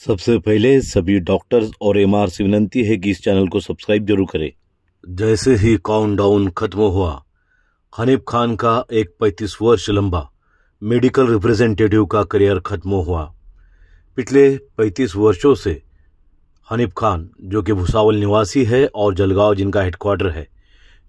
सबसे पहले सभी डॉक्टर्स और एमआर से विनंती है कि इस चैनल को सब्सक्राइब जरूर करें। जैसे ही काउंटडाउन खत्म हुआ, हनीफ खान का एक 35 वर्ष लंबा मेडिकल रिप्रेजेंटेटिव का करियर खत्म हुआ। पिछले 35 वर्षों से हनीफ खान, जो कि भुसावल निवासी है और जलगांव जिनका हेडक्वार्टर है,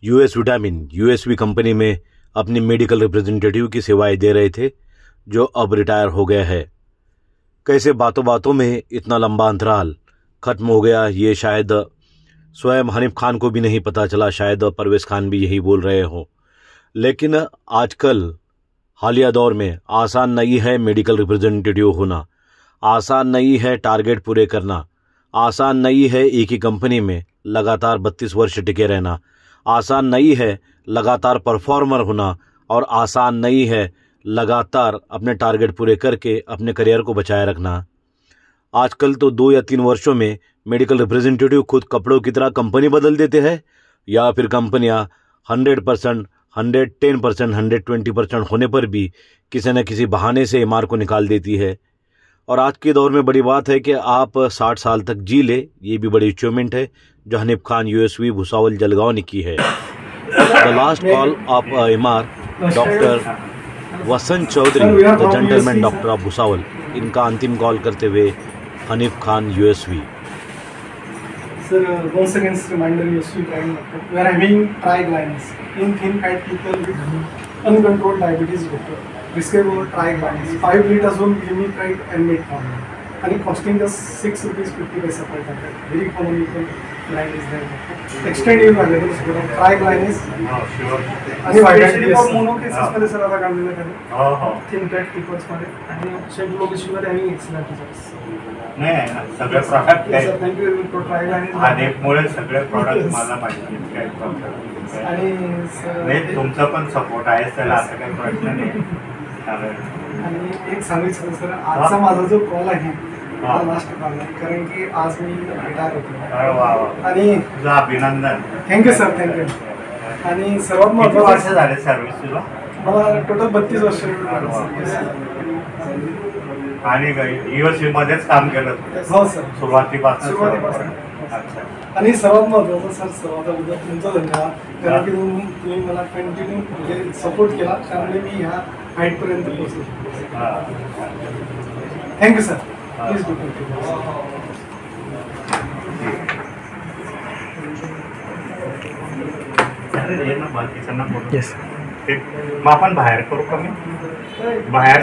यूएस विटामिन यूएसवी कंपनी में अपनी मेडिकल रिप्रेजेंटेटिव की सेवाएं दे रहे थे, जो अब रिटायर हो गया है। कैसे बातों बातों में इतना लंबा अंतराल खत्म हो गया, ये शायद स्वयं हनीफ खान को भी नहीं पता चला। शायद परवेज खान भी यही बोल रहे हो। लेकिन आजकल हालिया दौर में आसान नहीं है मेडिकल रिप्रेजेंटेटिव होना, आसान नहीं है टारगेट पूरे करना, आसान नहीं है एक ही कंपनी में लगातार 32 वर्ष टिके रहना, आसान नहीं है लगातार परफॉर्मर होना, और आसान नहीं है लगातार अपने टारगेट पूरे करके अपने करियर को बचाए रखना। आजकल तो 2 या 3 वर्षों में मेडिकल रिप्रेजेंटेटिव खुद कपड़ों की तरह कंपनी बदल देते हैं, या फिर कंपनियां 100%, 110%, 120% होने पर भी किसी न किसी बहाने से एमआर को निकाल देती है। और आज के दौर में बड़ी बात है कि आप 60 साल तक जी ले, ये भी बड़ी अचीवमेंट है जो हनीफ खान यूएसवी भुसावल जलगांव ने की है। The last call of MR doctor Vasant Chaudhary, the gentleman doctor of Bhusawal, इनका अंतिम कॉल करते हुए Hanif Khan USV. Sir, once again, reminder USV Prime Doctor. We are having triglycerides in thin fat people with uncontrolled diabetes. Doctor, prescribe triglycerides 5 liters of glimepiride and metformin, and it costing us 6 rupees 50 paisa per tablet. Very common people line is there. Extend your available triglycerides. आणि वायडेंटली for mono cases मध्ये sir आता काम दिलं आहे thin fat people's मध्ये आणि schedule obesity मध्ये आम्ही एक्सलेंट रिझल्ट्स नाही सगळे product sir thank you for ट्रायलाइनिस आणि मुळे सगळे प्रॉडक्ट मला पाहिजे काय प्रॉब्लेम आणि नाही तुमचा पण सपोर्ट आहे त्याला असं काही प्रश्न नाही आणि एक सांगायचं सर आजचा माझा जो कॉल आहे हा लास्ट कॉल आहे कारण की आज मी रिटायर होतो आणि तुझं अभिनंदन thank you sir thank you आणि सर्वात महत्त्वाचं वर्ष झाले सर्व्हिस तुला मला टोटल 32 वर्ष आणि यूएसवी मध्येच काम केलं हो सर सुरुवातीपासून आणि सर्वात महत्त्वाचं सर सर्वात अगोदर तुमचा धन्यवाद कारण की तुम्ही मला कंटिन्यू म्हणजे सपोर्ट केला त्यामुळे मी ह्या हाईटपर्यंत पोहोचलो thank you sir please do yes मग आपण बाहेर करू कमी बाहेर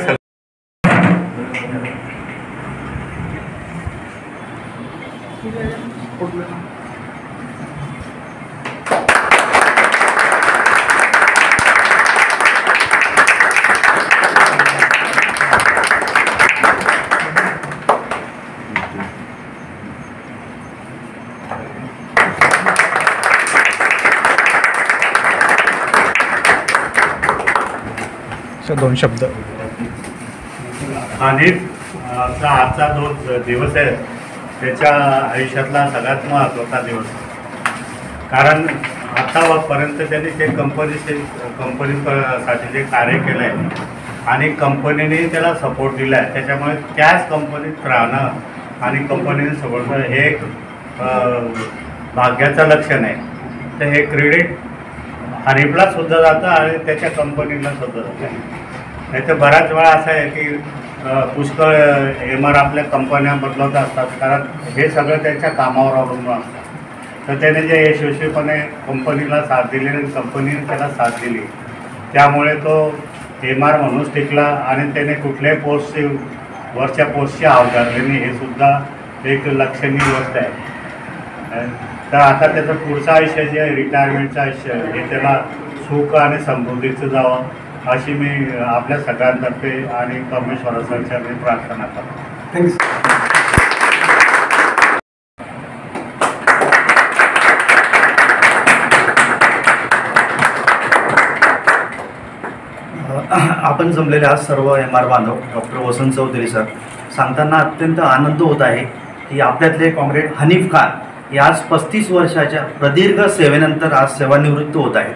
दोन शब्द आणि आजचा जो दिवस आहे त्याच्या आयुष्यातला सगळ्यात महत्त्वाचा दिवस, कारण आतापर्यंत त्यांनी ते कंपनीसाठी जे कार्य केलं आहे आणि कंपनीने त्याला सपोर्ट दिला आहे, त्याच्यामुळे त्याच कंपनीत राहणं आणि कंपनीने सपोर्ट हे एक भाग्याचं लक्षण आहे. तर हे क्रेडिट हनीफला सुद्धा जातं आणि त्याच्या कंपनीला सुद्धा जातं. नाही तर बऱ्याच वेळा असं आहे की पुष्कळ एमआर आपल्या कंपन्या बदलवत असतात, कारण हे सगळं त्यांच्या कामावर अवलंबून असतं. तर त्याने जे यशस्वीपणे कंपनीला साथ दिली आणि कंपनीने त्याला साथ दिली, त्यामुळे तो एमआर म्हणूनच टिकला आणि त्याने कुठल्याही पोस्टची वरच्या पोस्टची अवधारली नाही, हे सुद्धा एक लक्षणीय गोष्ट आहे. तर आता त्याचं पुढचं आयुष्य जे आहे रिटायरमेंटचं आयुष्य हे त्याला सुख आणि समृद्धीचं जावं अशी मी आपल्या सगळ्यांतर्फे आणि परमेश्वराच्या मी प्रार्थना करतो. थँक्यू. आपण जमलेले आज सर्व एमआर बांधव डॉक्टर वसंत चौधरी सर सांगताना अत्यंत आनंद होत आहे की आपल्यातले कॉम्रेड हनीफ खान हे आज 35 वर्षाच्या प्रदीर्घ सेवेनंतर आज सेवानिवृत्त होत आहेत.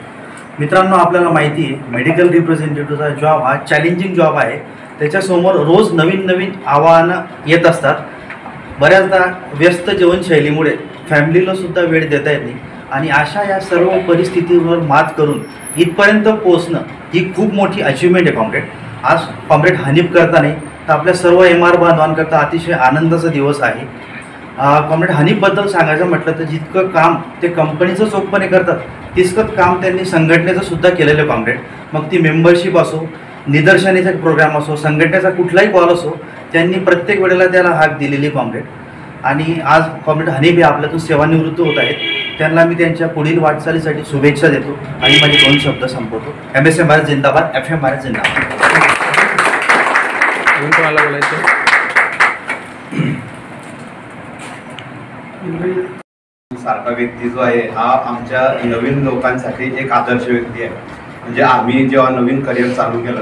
मित्रांनो, आपल्याला माहिती आहे मेडिकल रिप्रेझेंटेटिव्हचा जॉब हा चॅलेंजिंग जॉब आहे. त्याच्यासमोर रोज नवीन नवीन आव्हानं येत असतात. बऱ्याचदा व्यस्त जीवनशैलीमुळे फॅमिलीला सुद्धा वेळ देता येत नाही आणि अशा या सर्व परिस्थितीवर मात करून इथपर्यंत पोहोचणं ही खूप मोठी अचिव्हमेंट आहे कॉम्रेड. आज कॉम्रेड हनीफ करताना तर आपल्या सर्व MR बांधवांकरता अतिशय आनंदाचा दिवस आहे. कॉम्रेड हनीफबद्दल सांगायचं म्हटलं तर जितकं काम ते कंपनीचं चोखपणे करतात तितकंच काम त्यांनी संघटनेचं सुद्धा केलेलं आहे कॉम्रेड. मग ती मेंबरशिप असो, निदर्शनाचा प्रोग्राम असो, संघटनेचा कुठलाही कॉल असो, त्यांनी प्रत्येक वेळेला त्याला हाक दिलेली कॉम्रेड. आणि आज कॉम्रेड हनीफ हे आपल्यातून सेवानिवृत्त होत आहेत. त्यांना मी त्यांच्या पुढील वाटचालीसाठी शुभेच्छा देतो आणि माझे 2 शब्द संपवतो. MSM भारत जिंदाबाद, FM भारत जिंदाबाद. तुम्हाला बोलायचं सारखा व्यक्ती जो आहे हा आमच्या नवीन लोकांसाठी एक आदर्श व्यक्ती आहे. म्हणजे आम्ही जेव्हा नवीन करिअर चालू केलं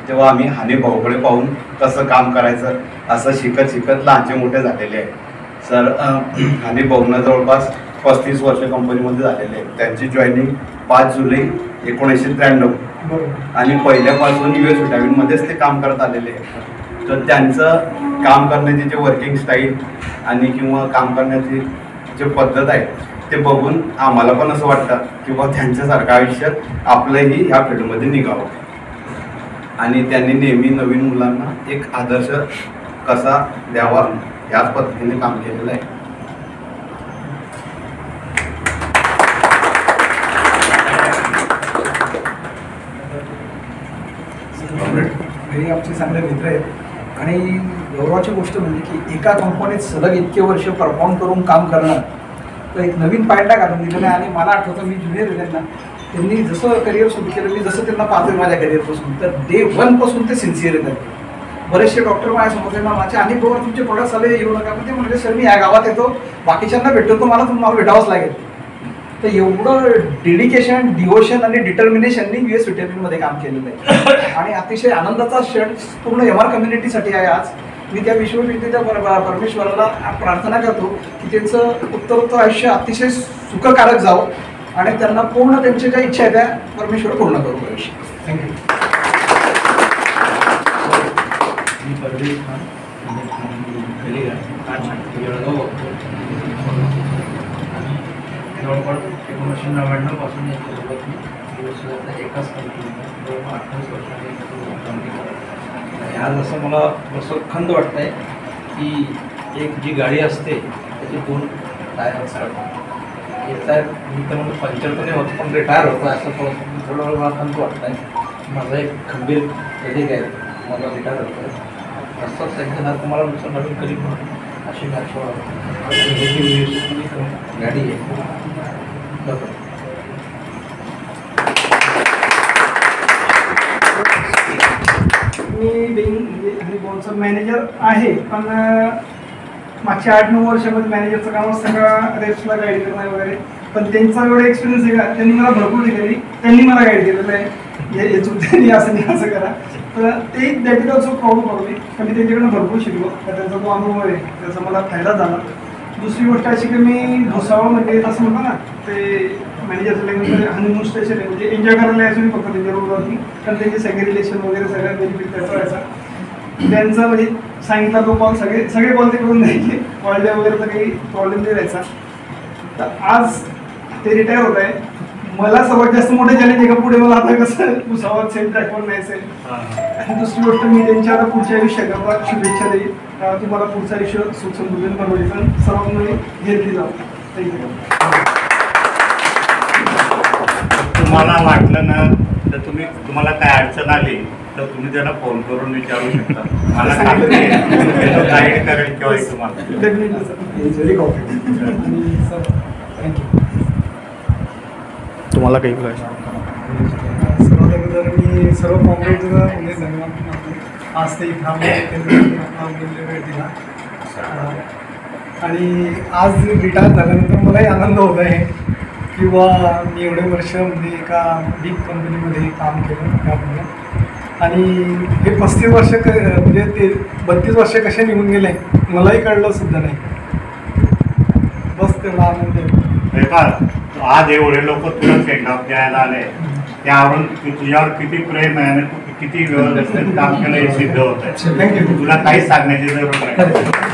तेव्हा आम्ही हनीफ भाऊकडे पाहून कसं काम करायचं असं शिकत लहानचे मोठे झालेले आहे. सर हनीफ भाऊंना जवळपास 35 वर्ष कंपनीमध्ये झालेले आहे. त्यांची जॉईनिंग 5 जुलै 1993 आणि पहिल्यापासून US विटामिनमध्येच ते काम करत आलेले आहे. तर त्यांचं काम करण्याची जे वर्किंग स्टाईल आणि किंवा काम करण्याची जे पद्धत आहे ते बघून आम्हाला पण असं वाटतं की बा त्यांच्यासारखं आयुष्यात आपलंही ह्या फील्डमध्ये निघावं. आणि त्यांनी नेहमी नवीन मुलांना एक आदर्श कसा द्यावा ह्याच पद्धतीने काम केलेलं आहे. हे आमचे चांगले मित्र आहेत आणि गौरवाची गोष्ट म्हणजे की एका कंपनीत सलग इतके वर्ष परफॉर्म करून काम करणं तर एक नवीन पायंडा घालून दिलेला आहे. आणि मला आठवतं मी ज्युनियर आहे त्यांनी जसं करिअर सुरू केलं, मी जसं त्यांना पाहतोय माझ्या करिअरपासून, तर डे 1 पासून ते सिन्सिअर आहेत. बरेचसे डॉक्टर माझ्यासमोर त्यांना माझ्या आणि बरोबर तुमचे प्रोडक्ट्स आले येऊ नका, पण ते म्हणजे सर मी या गावात येतो, बाकीच्यांना भेटतो, तर मला भेटावंच लागेल. तर एवढं डेडिकेशन, डिवोशन आणि डिटर्मिनेशननी US विटामिनमध्ये काम केलेलं आहे. आणि अतिशय आनंदाचा क्षण पूर्ण MR कम्युनिटीसाठी आहे आज. मी त्या विश्वविद्यालयाच्या परमेश्वराला प्रार्थना करतो की त्यांचं उत्तरोत्तर आयुष्य अतिशय सुखकारक जावं आणि त्यांना पूर्ण त्यांच्या ज्या इच्छा आहे त्या परमेश्वर पूर्ण करू आयुष्य. थँक्यू. जवळपास 1999 पासून याच्यासोबत मी एकाच कंपनीत 28 वर्षांनी काम केलं. आज असं मला असं खंत वाटत आहे की एक जी गाडी असते त्याचे 2 टायर असतात. एक टायर मी तर म्हणून पंक्चर तर नाही होतं पण रिटायर होतं असं थोडं मला खंत वाटत आहे. माझा एक खंबीर कलिग आहे, मला रिटायर होतं आहे असंच त्यांच्यासारखं मला नुसतं नवीन कलिग म्हणून अशी मॅच गाडी आहे. मी हनीफचा मॅनेजर आहे, पण मागच्या 8-9 वर्षामध्ये मॅनेजरचं काम असतं का रेप्सला गाईड करणं वगैरे, पण त्यांचा एवढा एक्सपिरियन्स आहे का त्यांनी मला भरपूर ठिकाणी त्यांनी मला गाईड केलेलं आहे. हे चुकते असं नाही असं करा, तर ते that is also problem for me. पण मी त्यांच्याकडनं भरपूर शिकलो, तर त्यांचा जो अनुभव आहे त्याचा मला फायदा झाला. दुसरी गोष्ट अशी की मी भुसावळमध्ये येत असं म्हणतो ना, ते मॅनेजरचं लँग्वेज हनीमून स्टेशन आहे, म्हणजे एन्जॉय करायला यायचं मी फक्त त्यांच्या रोडवरती, कारण त्यांचे सगळे रिलेशन वगैरे सगळ्या बेनिफिट त्याचा व्हायचा. त्यांचा म्हणजे सांगितला तो कॉल सगळे कॉल ते करून द्यायचे, कॉल डे वगैरेचा काही प्रॉब्लेम नाही राहायचा. तर आज ते रिटायर होत आहे. मला सर्वात जास्त मोठे चॅलेंज आहे का पुढे मला आता कसं भुसावळ सेम ट्रॅकवर न्यायचं आहे. आणि दुसरी गोष्ट मी त्यांच्या आता पुढच्या आयुष्याकरता शुभेच्छा देईल. तुम्हाला पुढचं आयुष्य सुख समृद्धीने बनवायचं, सर्वात मध्ये हेल्दी जाऊ. थँक्यू. तुम्हाला वाटलं ना तर तुम्हाला काय अडचण आली तर तुम्ही त्यांना फोन करून विचारू शकता. मला गाईड करेल किंवा तुम्हाला definitely sir, very confident. Thank you. तुम्हाला काही बोलायचं? सर्वात अगोदर मी सर्व कॉम्रेडला म्हणजे धन्यवाद मानतो. आज ते इथं वेळ दिला आणि आज रिटायर झाल्यानंतर मलाही आनंद होत आहे किंवा मी एवढे वर्ष म्हणजे एका बिग कंपनीमध्ये काम केलं त्यामुळे. आणि हे 35 वर्ष म्हणजे ते 32 वर्ष कसे निघून गेले मलाही कळलं सुद्धा नाही. बस त्याला आनंद आहे. आज एवढे लोक तुला सेंड ऑफ द्यायला आले, त्यावरून तुझ्यावर किती प्रेम आहे आणि तू किती व्यवस्थित काम केलं हे सिद्ध होत आहे. तुला काहीच सांगण्याची जरूर नाही.